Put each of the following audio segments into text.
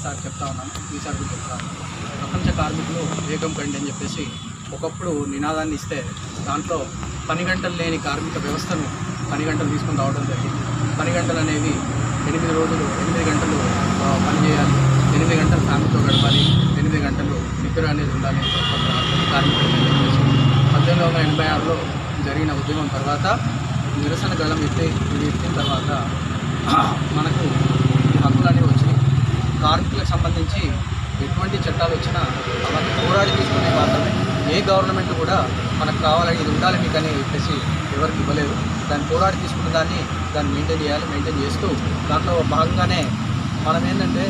ప్రతిసారి చెప్తా ఉన్నాను, ఈసారి కూడా చెప్తా ఉన్నాను. ప్రపంచ కార్మికులు వేగం కండి అని చెప్పేసి ఒకప్పుడు నినాదాన్ని ఇస్తే దాంట్లో పని గంటలు లేని కార్మిక వ్యవస్థను 10 గంటలు తీసుకొని రావడం జరిగింది. 10 గంటలు అనేవి 8 రోజులు 8 గంటలు పని చేయాలి, 8 గంటలు ఫ్యామిలీతో గడపాలి, 8 గంటలు నిద్ర అనేది ఉండాలి కార్మికులు అని చెప్పేసి 1886లో జరిగిన ఉద్యమం తర్వాత నిరసన గళం ఎత్తిన తర్వాత మనకు హక్కులు అనేవి వచ్చినాయి. కార్మికులకు సంబంధించి ఎటువంటి చట్టాలు వచ్చినా అవన్నీ పోరాడి తీసుకునే మాత్రమే. ఏ గవర్నమెంట్ కూడా మనకు కావాలని ఇది ఉండాలి మీకు అని చెప్పేసి ఎవరికి ఇవ్వలేదు. దాన్ని పోరాడి తీసుకున్న దాన్ని మెయింటైన్ చేయాలి. మెయింటైన్ చేస్తూ దాంట్లో భాగంగానే మనం ఏంటంటే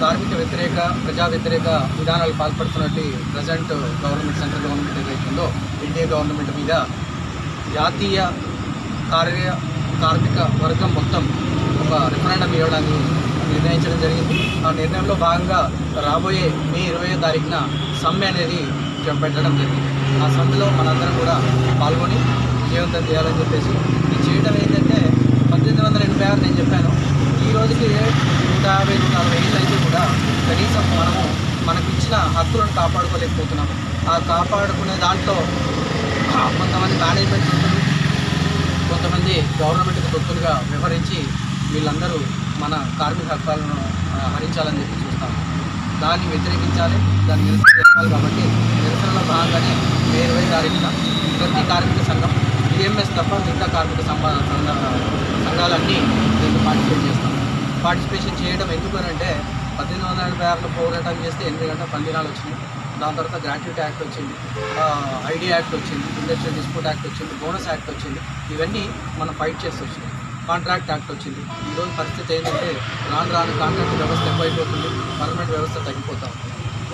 కార్మిక వ్యతిరేక ప్రజా వ్యతిరేక విధానాలు పాల్పడుతున్నట్టు ప్రజెంట్ గవర్నమెంట్ సెంట్రల్ గవర్నమెంట్ ఏదైతుందో ఎన్డీఏ గవర్నమెంట్ మీద జాతీయ కార్మిక వర్గం మొత్తం ఒక రిఫరెండం ఇవ్వడానికి నిర్ణయించడం జరిగింది. ఆ నిర్ణయంలో భాగంగా రాబోయే మే 20వ తారీఖున సమ్మె అనేది పెట్టడం జరిగింది. ఆ సమ్మెలో మనందరం కూడా పాల్గొని విజయవంతం చేయాలని చెప్పేసి ఇది చేయడం ఏంటంటే 1886 నేను చెప్పాను. ఈ రోజుకి 150-140 ఏళ్ళు అయితే కూడా కనీసం మనకు ఇచ్చిన హక్కులను కాపాడుకోలేకపోతున్నాము. ఆ కాపాడుకునే దాంట్లో కొంతమంది మేనేజ్మెంట్ ఉంటుంది, కొంతమంది గవర్నమెంట్కి తొత్తులుగా వ్యవహరించి వీళ్ళందరూ మన కార్మిక హక్కులను హరించాలని చెప్పి చూస్తాము. దాన్ని వ్యతిరేకించాలి, దాన్ని నిరసన చెప్పాలి. కాబట్టి నిరసనలో భాగంగానే మే 20వ తారీఖున ప్రతి కార్మిక సంఘం ఈఎంఎస్ తప్ప మిగతా కార్మిక సంఘాలన్నీ దీన్ని పార్టిసిపేషన్ చేయడం ఎందుకు అంటే 1886లో పోరాటం చేస్తే 8 గంటల పని దినాలు వచ్చినాయి. దాని తర్వాత గ్రాట్యుటీ యాక్ట్ వచ్చింది, ఐడి యాక్ట్ వచ్చింది, ఇండస్ట్రియల్ డిస్ప్యూట్ యాక్ట్ వచ్చింది, బోనస్ యాక్ట్ వచ్చింది. ఇవన్నీ మనం ఫైట్ చేసి వచ్చినాయి. కాంట్రాక్ట్ యాక్ట్ వచ్చింది. ఈరోజు పరిస్థితి ఏంటంటే రాను కాంట్రాక్ట్ వ్యవస్థ ఎక్కువైపోతుంది, పర్మనెంట్ వ్యవస్థ తగ్గిపోతాం.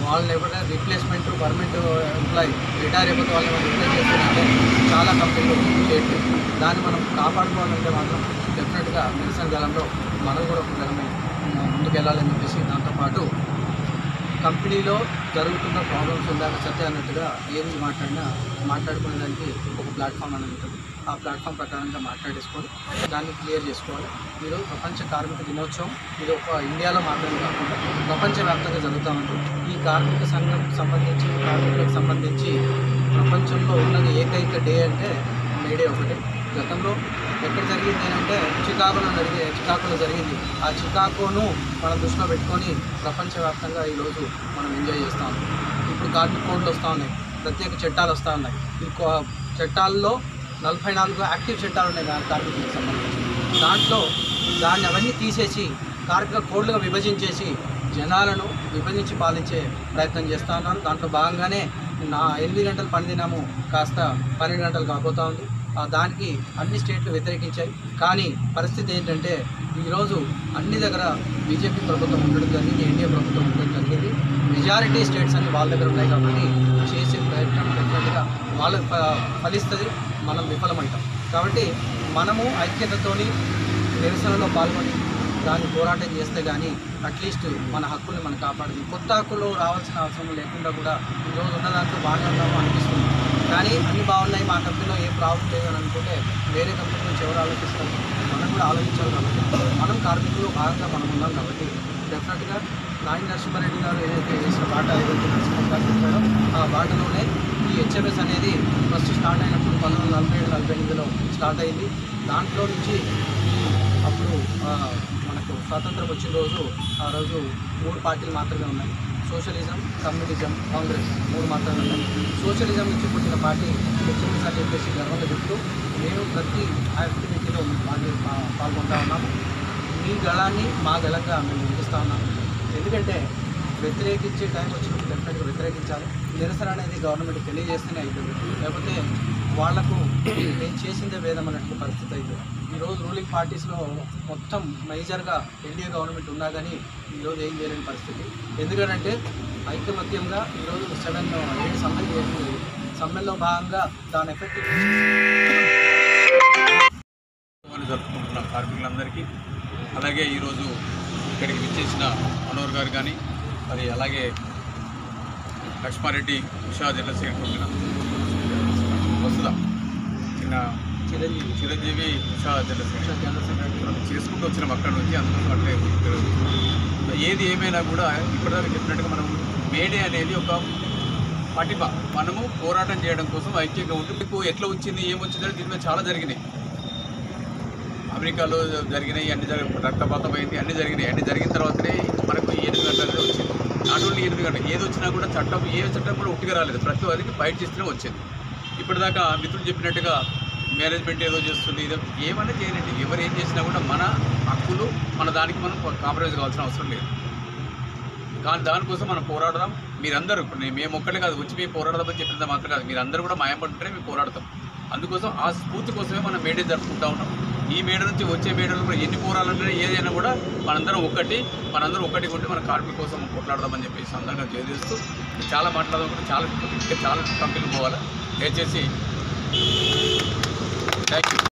వాళ్ళని ఎప్పుడైనా రీప్లేస్మెంట్ పర్మనెంట్ ఎంప్లాయీ రిటైర్ అయిపోతే వాళ్ళని మనం రిప్లేస్ చేస్తుందంటే చాలా కంపెనీలు చేయట్లేదు. దాన్ని మనం కాపాడుకోవాలంటే మాత్రం డెఫినెట్గా నిరసన గలంలో మనం కూడా ఒక గలమే ముందుకెళ్ళాలని చెప్పేసి దాంతోపాటు కంపెనీలో జరుగుతున్న ప్రాబ్లమ్స్ ఉందాక సత్య అన్నట్టుగా ఏది మాట్లాడుకునేదానికి ఒక ప్లాట్ఫామ్ అనేది ఉంటుంది. ఆ ప్లాట్ఫామ్ ప్రకారంగా మాట్లాడేసుకొని దాన్ని క్లియర్ చేసుకోవాలి. ఈరోజు ప్రపంచ కార్మిక దినోత్సవం ఇది ఒక ఇండియాలో మాత్రమే కాకుండా ప్రపంచవ్యాప్తంగా జరుగుతూ ఉంటుంది. ఈ కార్మిక సంఘం సంబంధించి కార్మికులకు సంబంధించి ప్రపంచంలో ఉన్నది ఏకైక డే అంటే మేడే ఒకటే. గతంలో ఎక్కడ జరిగింది ఏంటంటే చికాగోలో జరిగింది. ఆ చికాగోను మనం దృష్టిలో పెట్టుకొని ప్రపంచవ్యాప్తంగా ఈరోజు మనం ఎంజాయ్ చేస్తూ ఉన్నాం. ఇప్పుడు కార్మిక కోడ్లు వస్తూ ఉన్నాయి, ప్రత్యేక చట్టాలు వస్తూ ఉన్నాయి. ఈ చట్టాల్లో 44 యాక్టివ్ చట్టాలు ఉన్నాయి కార్మికులకు సంబంధించి. దాన్ని అవన్నీ తీసేసి కార్మిక కోడ్లుగా విభజించేసి జనాలను విభజించి పాలించే ప్రయత్నం చేస్తూ ఉన్నాను. దాంట్లో భాగంగానే 8 గంటలు పని దినాము కాస్త 12 గంటలు కాబోతూ ఉంది. దానికి అన్ని స్టేట్లు వ్యతిరేకించాయి. కానీ పరిస్థితి ఏంటంటే ఈరోజు అన్ని దగ్గర బీజేపీ ప్రభుత్వం ఉండడం జరిగింది, ఎన్డీఏ ప్రభుత్వం ఉండడం జరిగింది. మెజారిటీ స్టేట్స్ అన్ని వాళ్ళ దగ్గర ఉన్నాయి కాబట్టి చేసే ప్రయత్నం డెఫినెట్గా వాళ్ళకి ఫలిస్తుంది, మనం విఫలమవుతాం. కాబట్టి మనము ఐక్యతతోని నిరసనలో పాల్గొని దాన్ని పోరాటం చేస్తే కానీ అట్లీస్ట్ మన హక్కుల్ని మనం కాపాడింది. కొత్త హక్కులు రావాల్సిన అవసరం లేకుండా కూడా ఈరోజు ఉన్న దాంట్లో బాగా అనిపిస్తుంది. కానీ అన్నీ బాగున్నాయి, మా కంపెనీలో ఏ ప్రాబ్లం లేదు అని అనుకుంటే వేరే కంపెనీ నుంచి ఎవరు ఆలోచిస్తారు? మనం కూడా ఆలోచించాలి. కాబట్టి మనం కార్మికులు భాగంగా మనం ఉన్నాం. కాబట్టి డెఫినెట్గా నాయన నరసింహారెడ్డి గారు ఏదైతే చేసిన బాట ఏదైతే నరసింహ గారు చెప్పాడో ఆ బాటలోనే ఈ హెచ్ఎంఎస్ అనేది ఫస్ట్ స్టార్ట్ అయినప్పుడు 1947-48లో స్టార్ట్ అయింది. దాంట్లో నుంచి అప్పుడు మనకు స్వాతంత్రం వచ్చిన రోజు ఆ రోజు 3 పార్టీలు మాత్రమే ఉన్నాయి. సోషలిజం, కమ్యూనిజం, కాంగ్రెస్ 3 మాత్రమే ఉన్నాయి. సోషలిజం నుంచి పుట్టిన పార్టీ హెచ్ఎంఎస్ అని చెప్పేసి గర్వంగా చెప్తూ మేము ప్రతి యాక్టివిటీలో పాల్గొంటూ ఉన్నాము. మీ గళాన్ని మా గళంగా మేము వినిపిస్తూ ఉన్నాము. ఎందుకంటే వ్యతిరేకించే టైం వచ్చినప్పుడు డెఫినెట్గా వ్యతిరేకించాలి. నిరసన అనేది గవర్నమెంట్ తెలియజేస్తేనే అవుతుంది, లేకపోతే వాళ్లకు నేను చేసిందే వేదం అన్నట్టు పరిస్థితి అవుతుంది. ఈరోజు రూలింగ్ పార్టీస్లో మొత్తం మేజర్గా ఎన్డీఏ గవర్నమెంట్ ఉన్నా కానీ ఈరోజు ఏం చేయలేని పరిస్థితి. ఎందుకంటే ఐకమత్యంగా ఈరోజు 7 సమ్మెలు చేస్తుంది. సమ్మెల్లో భాగంగా దాని ఎఫెక్ట్ జరుపుకుంటున్న కార్మికులందరికీ, అలాగే ఈరోజు ఇక్కడికి విచ్చేసిన మనోహర్ గారు కానీ, మరి అలాగే లక్ష్మారెడ్డి ఉషా జనరల్ సెక్రటరీ ప్రస్తుతం చిన్న చిరంజీవి ఉషా జనరల్ సెక్రటరీ చేసుకుంటూ వచ్చినాం అక్కడ నుంచి. అందుకోసం అంటే ఏది ఏమైనా కూడా ఇప్పటిదాకా చెప్పినట్టుగా మనం మేడే అనేది ఒక పటిమ, మనము పోరాటం చేయడం కోసం ఐక్యంగా ఉంటే మీకు ఎట్లా వచ్చింది ఏమొచ్చిందని దీని మీద చాలా జరిగినాయి. అమెరికాలో జరిగినాయి, అన్ని రక్తపాతం అయింది, అన్ని జరిగినాయి. అన్ని జరిగిన తర్వాతనే మనకు 8 గంటలు అనేది వచ్చింది. నాట్ ఓన్లీ 8 గంటలు, ఏది వచ్చినా కూడా ఏ చట్టం కూడా ఉట్టిగా రాలేదు, ప్రతి వారికి ఫైట్ చేస్తూనే వచ్చింది. ఇప్పటిదాకా మిత్రులు చెప్పినట్టుగా మేనేజ్మెంట్ ఏదో చేస్తుంది, ఇదో ఏమన్నా చేయనండి. ఎవరు ఏం చేసినా కూడా మన హక్కులు మన దానికి మనం కాంప్రమైజ్ కావాల్సిన అవసరం లేదు. కానీ దానికోసం మనం పోరాడదాం. మీరందరూ ఇప్పుడు మేము ఒక్కటే కాదు వచ్చి మేము పోరాడదామని చెప్పినంత మాత్రం కాదు, మీరందరూ కూడా మాయపడుతుంటే మేము పోరాడతాం. అందుకోసం ఆ స్ఫూర్తి కోసమే మనం మేడే జరుపుకుంటూ ఉంటాం. ఈ మేడ నుంచి వచ్చే మేడలు కూడా ఎన్ని పోరాడాలంటే ఏదైనా కూడా మనందరం ఒక్కటి ఉంటే మన కార్మికుల కోసం కొట్లాడదామని చెప్పేసి అందరిగా చేస్తూ చాలా మాట్లాడదాం. చాలా కంపెనీలు పోవాలి. దయచేసి థ్యాంక్ యూ.